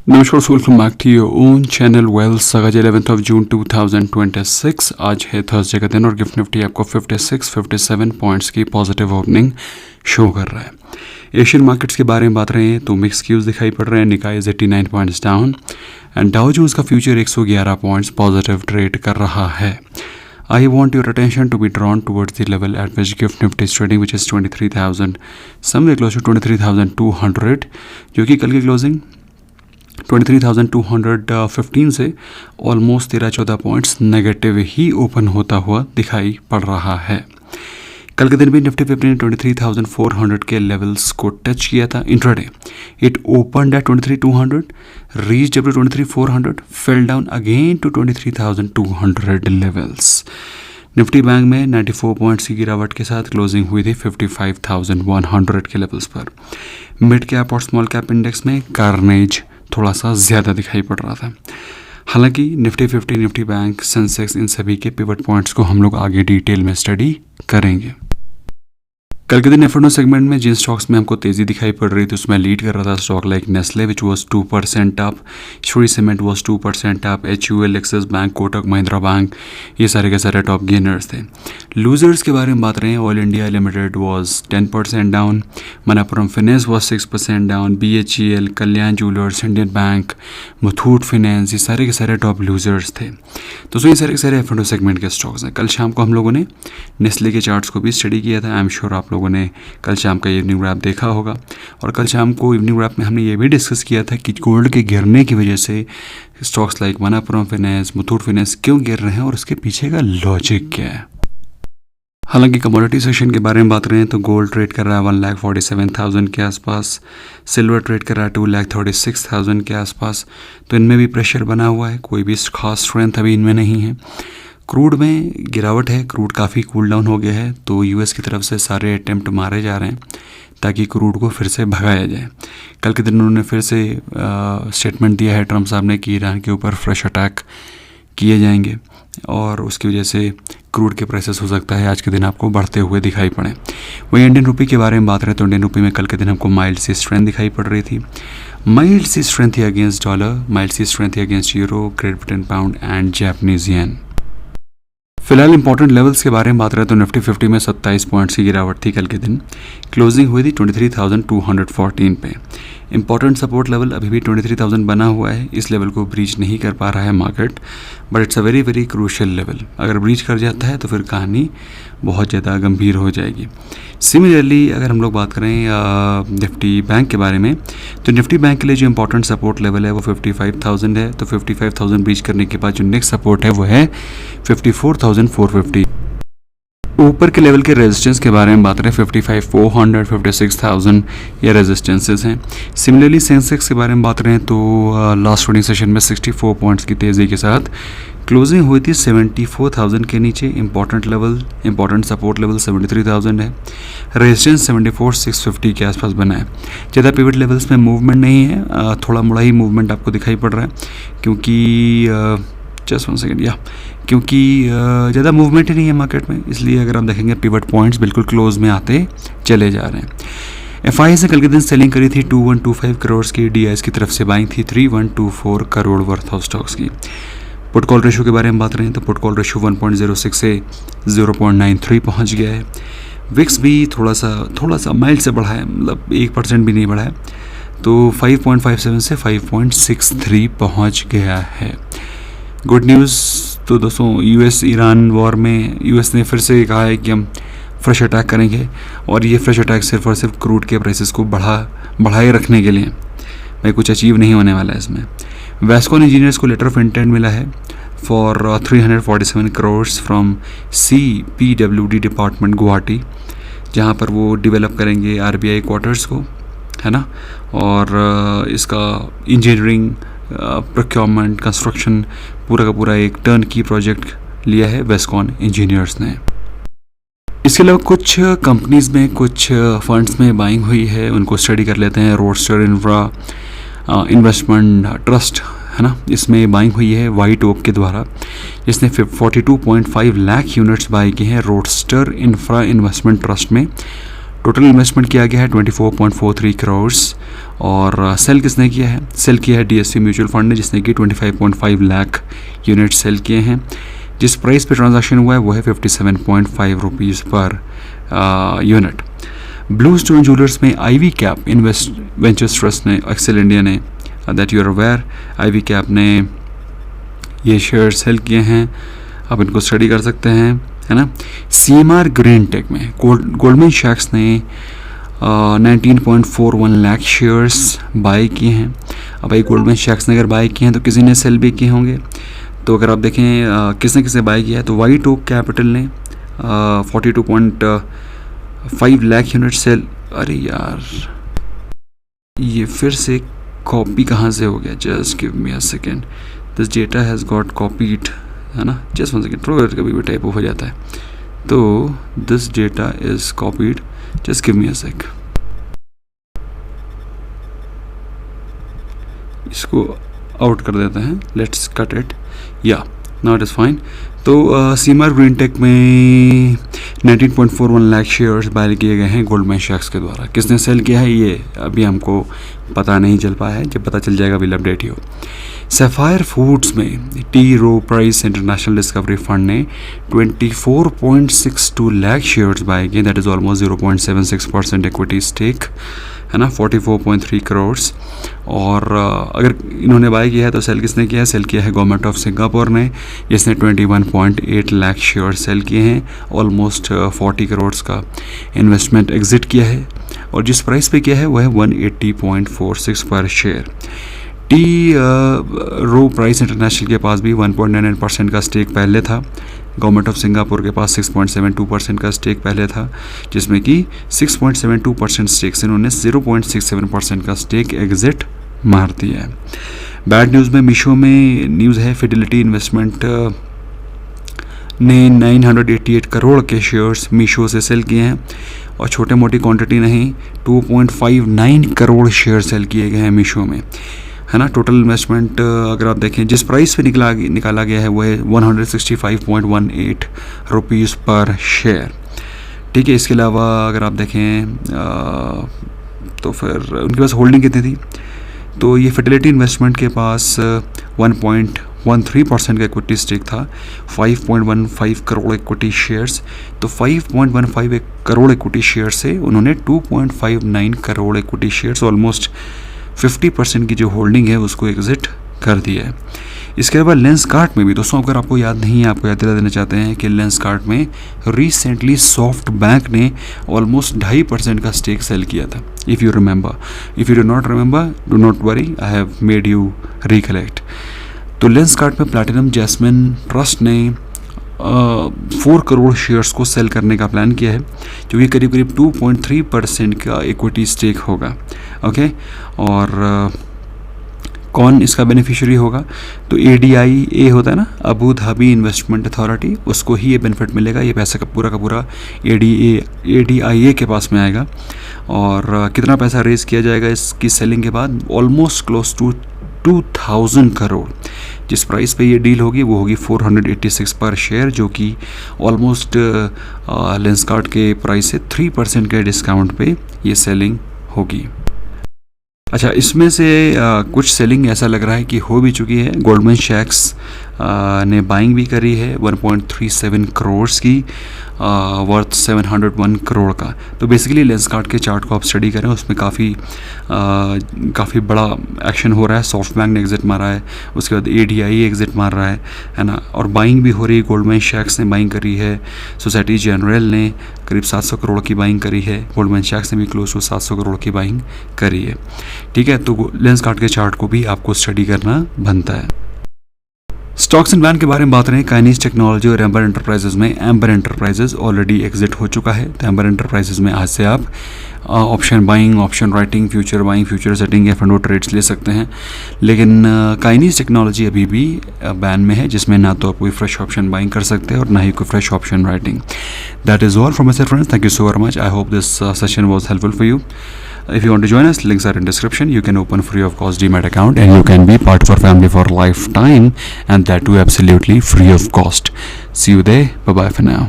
नमस्कार, welcome back to your own channel Wells. आज 11th of June 2026 आज है थर्सडे का दिन और गिफ्ट निफ्टी आपको 57 पॉइंट्स की पॉजिटिव ओपनिंग शो कर रहा है। एशियन मार्केट्स के बारे में बात रहे हैं तो मिक्स क्यूज दिखाई पड़ रहे हैं। Nikkei 89 points down and Dow Jones का फ्यूचर 111 पॉइंट्स पॉजिटिव ट्रेड कर रहा है। I want your attention to be drawn towards the level at which Gift Nifty is trading, which is 23,000, somewhere close to 23,200, जो कि कल की closing 23,215 से almost 13-14 points negative ही open होता हुआ दिखाई पड़ रहा है। कल के दिन भी निफ्टी 50 ने 23,400 के लेवल्स को टच किया था। Intraday it opened at 23,200, reached up to 23,400, fell down again to 23,200 levels. Nifty bank में 94 पॉइंट्स की गिरावट के साथ क्लोजिंग हुई थी 55,100 के लेवल्स पर। मिड कैप और स्मॉल कैप इंडेक्स में कार्नेज थोड़ा सा ज़्यादा दिखाई पड़ रहा था। हालांकि निफ्टी 50, निफ्टी बैंक, सेंसेक्स, इन सभी के पिवट पॉइंट्स को हम लोग आगे डिटेल में स्टडी करेंगे। कल के दिन एफएनओ सेगमेंट में जिन स्टॉक्स में हमको तेज़ी दिखाई पड़ रही थी उसमें लीड कर रहा था stock like Nestle which was 2% up, Shri cement was 2% up, HUL, axis bank, Kotak Mahindra bank, ये सारे के सारे टॉप गेनर्स थे। लूजर्स के बारे में बात रहे हैं, oil India limited was 10% down, Manappuram finance was 6% down, BHEL, Kalyan jewellers, Indian bank, Muthoot finance, ये सारे के सारे टॉप लूजर्स थे। तो ये सारे के सारे एफएनओ सेगमेंट के स्टॉक्स हैं। कल शाम को हम लोगों ने नेस्ले के चार्ट्स को भी स्टडी किया था। आई एम श्योर आप लोगों ने कल शाम का इवनिंग रैप देखा होगा। और कल शाम को इवनिंग रैप में हमने ये भी डिस्कस किया था कि गोल्ड के गिरने की वजह से stocks like Manappuram finance, Muthoot finance क्यों गिर रहे हैं और उसके पीछे का लॉजिक क्या है। हालांकि कमोडिटी सेक्शन के बारे में बात रहे हैं तो गोल्ड ट्रेड कर रहा है 1,47,000 के आसपास, सिल्वर ट्रेड कर रहा है 2,36,000 के आसपास। तो इनमें भी प्रेशर बना हुआ है, कोई भी खास स्ट्रेंथ अभी इनमें नहीं है। क्रूड में गिरावट है, क्रूड काफ़ी कूल डाउन हो गया है, तो यूएस की तरफ से सारे अटेम्प्ट मारे जा रहे हैं ताकि क्रूड को फिर से भगाया जाए। कल के दिन उन्होंने फिर से स्टेटमेंट दिया है ट्रम्प साहब ने कि ईरान के ऊपर फ्रेश अटैक किए जाएंगे और उसकी वजह से क्रूड के प्राइसेस हो सकता है आज के दिन आपको बढ़ते हुए दिखाई पड़े। वहीं इंडियन रुपी के बारे में बात करें तो इंडियन रुपी में कल के दिन हमको माइल्ड सी स्ट्रेंथ दिखाई पड़ रही थी। माइल्ड सी स्ट्रेंथ थी अगेंस्ट डॉलर, माइल्ड सी स्ट्रेंथ थी against euro, great Britain pound and Japanese येन। फिलहाल इंपॉर्टेंट लेवल्स के बारे में बात करें तो निफ्टी 50 में 27 पॉइंट्स की गिरावट थी। कल के दिन क्लोजिंग हुई थी 23,214 पे। इंपॉर्टेंट सपोर्ट लेवल अभी भी 23,000 बना हुआ है, इस लेवल को ब्रीच नहीं कर पा रहा है market, but it's a very very crucial level. अगर ब्रीच कर जाता है तो फिर कहानी बहुत ज़्यादा गंभीर हो जाएगी। सिमिलरली अगर हम लोग बात करें निफ्टी बैंक के बारे में तो निफ्टी बैंक के लिए जो इंपॉर्टेंट सपोर्ट लेवल है वो 55,000 है। तो 55,000 ब्रीच करने के बाद जो नेक्स्ट सपोर्ट है वो है 54,450। ऊपर के लेवल के रेजिस्टेंस के बारे में बात करें 55,400, 56,000 ये रेजिस्टेंसेस हैं। सिमिलरली सेंसेक्स के बारे में बात करें तो लास्ट ट्रेडिंग सेशन में 64 पॉइंट्स की तेज़ी के साथ क्लोजिंग हुई थी 74,000 के नीचे। Important level, important support level 73,000 है। रेजिस्टेंस 74,650 के आसपास बना है। ज़्यादा पिवट लेवल्स में मूवमेंट नहीं है, थोड़ा मोड़ा ही मूवमेंट आपको दिखाई पड़ रहा है क्योंकि जस्ट वन सेकेंड क्योंकि ज़्यादा मूवमेंट ही नहीं है मार्केट में, इसलिए अगर आप देखेंगे पिवट पॉइंट्स बिल्कुल क्लोज में आते चले जा रहे हैं। FI से कल के दिन सेलिंग करी थी 2125 करोड़ की, DIs की तरफ से बाइंग थी 3124 करोड़ वर्थ ऑफ स्टॉक्स की। पुट कॉल रेशो के बारे में बात रहे हैं तो पुट कॉल रेशो 1.06 से 0.93 पहुंच गया है। विक्स भी थोड़ा सा माइल्ड से बढ़ा है, मतलब 1% भी नहीं बढ़ा है, तो 5.57 से 5.63 पहुंच गया है। गुड न्यूज़ तो दोस्तों, US ईरान वॉर में US ने फिर से कहा है कि हम फ्रेश अटैक करेंगे और ये फ्रेश अटैक सिर्फ और सिर्फ क्रूड के प्राइसेस को बढ़ाए रखने के लिए, भाई कुछ अचीव नहीं होने वाला है इसमें। वेस्कॉन इंजीनियर्स को लेटर ऑफ इंटेंट मिला है for 347 crore from CPWD department Guwahati, जहाँ पर वो डेवलप करेंगे RBI क्वार्टर्स को, है ना, और इसका इंजीनियरिंग, प्रोक्योरमेंट, कंस्ट्रक्शन पूरा का पूरा एक टर्न की प्रोजेक्ट लिया है वेस्कॉन इंजीनियर्स ने। इसके अलावा कुछ कंपनीज में, कुछ फंड्स में बाइंग हुई है, उनको स्टडी कर लेते हैं। रोडस्टर इंफ्रा इन्वेस्टमेंट ट्रस्ट, है ना, इसमें बाइंग हुई है वाइट ओक के द्वारा, जिसने 42.5 लाख यूनिट्स बाई किए हैं रोडस्टर इंफ्रा इन्वेस्टमेंट ट्रस्ट में। टोटल इन्वेस्टमेंट किया गया है 24.43 करोड़। और सेल किसने किया है? सेल किया है DSP म्यूचुअल फंड ने, जिसने कि 25.5 लाख यूनिट सेल किए हैं। जिस प्राइस पे ट्रांजैक्शन हुआ है वो है 57.5 रुपीज़ पर यूनिट। ब्लू स्टोन ज्वेलर्स में IV cap invest ventures trust ने, एक्सेल इंडिया ने, that you are aware, IV cap ने ये शेयर सेल किए हैं, आप इनको स्टडी कर सकते हैं, है ना। CMR ग्रीन टेक में गोल्डमैन सैक्स ने 19.41 लाख शेयर्स बाय किए हैं। अब भाई गोल्डमैन सैक्स ने अगर बाय किए हैं तो किसी ने सेल भी किए होंगे। तो अगर आप देखें किसने किसने बाय किया है, तो वाइट ओक कैपिटल ने 42.5 लाख यूनिट सेल। अरे यार ये फिर से कॉपी कहाँ से हो गया? Just give me a second, this data has got copied, है ना। जस्ट वन सेकेंड, थोड़ा कभी भी टाइप हो जाता है। तो this data is copied, just give me a sec. इसको आउट कर देते हैं, लेट्स कट इट, या नाउ इट इज़ फाइन। तो CMR ग्रीन टेक में 19.41 लाख शेयर्स बाय किए गए हैं गोल्डमैन सैक्स के द्वारा। किसने सेल किया है ये अभी हमको पता नहीं चल पाया है, जब पता चल जाएगा will update you. Sapphire foods में T. Rowe Price international discovery fund ने 24.62 लाख शेयर्स बाय किए, that is almost 0.76% equity stake, है ना, 44.3 करोड़। और अगर इन्होंने बाय किया है तो सेल किसने किया है? सेल किया है गवर्नमेंट ऑफ सिंगापुर ने, जिसने 21.8 लाख शेयर सेल किए हैं, ऑलमोस्ट 40 करोड़ का इन्वेस्टमेंट एग्जिट किया है। और जिस प्राइस पे किया है वो है 180.46 पर share. T. Rowe Price international के पास भी 1.99% का स्टेक पहले था, गवर्नमेंट ऑफ सिंगापुर के पास 6.72% का स्टेक पहले था, जिसमें कि 6.72% स्टेक से इन्होंने 0.67% का स्टेक एग्जिट मार दिया है। बैड न्यूज़ में मीशो में न्यूज़ है, फिडेलिटी इन्वेस्टमेंट ने 988 करोड़ के शेयर्स मीशो से सेल किए हैं, और छोटे मोटी क्वांटिटी नहीं, 2.59 करोड़ शेयर सेल किए गए हैं मीशो में, है ना। टोटल इन्वेस्टमेंट अगर आप देखें जिस प्राइस पे निकाला गया है वो है 165.18 रुपीज़ पर शेयर, ठीक है। इसके अलावा अगर आप देखें तो फिर उनके पास होल्डिंग कितनी थी, तो ये फिडेलिटी इन्वेस्टमेंट के पास 1.13% का इक्विटी स्टेक था, 5.15 करोड़ इक्विटी शेयर्स। तो 5.15 करोड़ इक्विटी शेयर से उन्होंने 2.59 करोड़ इक्विटी शेयर्स, ऑलमोस्ट 50% की जो होल्डिंग है उसको एग्जिट कर दिया है। इसके अलावा लेंसकार्ट में भी दोस्तों, अगर आपको याद नहीं है, आपको याद दिला देना चाहते हैं कि लेंसकार्ट में रिसेंटली सॉफ्ट बैंक ने ऑलमोस्ट 2.5% का स्टेक सेल किया था, if you remember. If you do not remember, do not worry, I have made you recollect. तो लेंसकार्ट में प्लैटिनम जैस्मिन ट्रस्ट ने 4 करोड़ शेयर्स को सेल करने का प्लान किया है, जो कि करीब करीब 2.3% का इक्विटी स्टेक होगा, ओके। और कौन इसका बेनिफिशियरी होगा, तो ADIA होता है ना, अबू धाबी इन्वेस्टमेंट अथॉरिटी, उसको ही ये बेनिफिट मिलेगा। ये पैसा का पूरा ADIA के पास में आएगा। और कितना पैसा रेज किया जाएगा इसकी सेलिंग के बाद? Almost close to 2000 crore. जिस प्राइस पे ये डील होगी वो होगी 486 पर शेयर, जो कि ऑलमोस्ट लेंसकार्ट के प्राइस से 3% के डिस्काउंट पे ये सेलिंग होगी। अच्छा, इसमें से कुछ सेलिंग ऐसा लग रहा है कि हो भी चुकी है। गोल्डमैन सैक्स ने बाइंग भी करी है 1.37 करोड़ की, वर्थ 701 करोड़ का। तो बेसिकली लेंसकार्ट के चार्ट को आप स्टडी करें, उसमें काफ़ी बड़ा एक्शन हो रहा है। सॉफ्ट बैंक ने एग्जिट मारा है, उसके बाद ADIA एग्जिट मार रहा है ना, और बाइंग भी हो रही है। गोल्डमैन सैक्स ने बाइंग करी है, सोसाइटी जनरल ने करीब 700 करोड़ की बाइंग करी है, गोल्डमैन सैक्स ने भी क्लोज टू 700 करोड़ की बाइंग करी है, ठीक है। तो लेंसकार्ट के चार्ट को भी आपको स्टडी करना बनता है। स्टॉक्स एंड प्लान के बारे में बात रहे हैं, काइनीज टेक्नोलॉजी और एम्बर एंटरप्राइजेज में। एम्बर एंटरप्राइजेज ऑलरेडी एग्जिट हो चुका है, तो एम्बर एंटरप्राइजेज में आज से आप option buying, option writing, future buying, future selling, F&O trades ले सकते हैं। लेकिन काइनीज टेक्नोलॉजी अभी भी बैन में है, जिसमें ना तो आप कोई फ्रेश ऑप्शन बाइंग कर सकते हैं और ना ही कोई fresh option writing. That is all from my side friends, thank you so very much. I hope this session was helpful for you. If you want to join us, links are in description. You can open free of cost Demat account and you can be part of our family for lifetime, and that too absolutely free of cost. See you there. Bye bye for now.